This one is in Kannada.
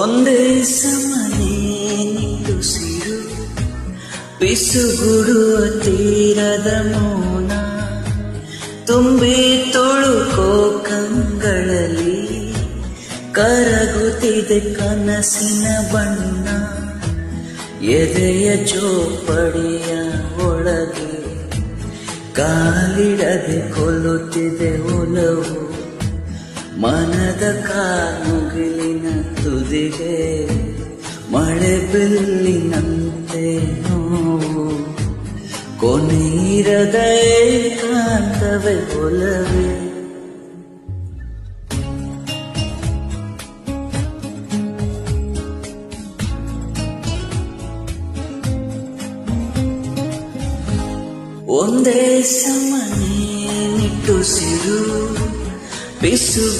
ಒಂದೇ ಸಮನೆ ನಿಟ್ಟುಸಿರು ಪಿಸುಗುಡುವ ತೀರದ ಮೌನ ತುಂಬಿ ತುಳುಕೋ ಕಂಗಳಲ್ಲಿ ಕರಗುತ್ತಿದೆ ಕನಸಿನ ಬಣ್ಣ ಎದೆಯ ಚೋಪಡಿಯ ಒಳಗೆ ಕಾಲಿಡದೆ ಕೊಲ್ಲುತ್ತಿದೆ ಒಲವು ಮನದ ಕಾಮುಗಿಲಿನ ತುದಿಗೆ ಮಳೆ ಬಿಲ್ಲಿನಂತೆ ನೋವು ಕೊನೆಯಿರದ ಏಕಾಂತವೇ ಒಲವೇ ಒಂದೇ ಸಮನೆ ನಿಟ್ಟುಸಿರು ಪಿಸು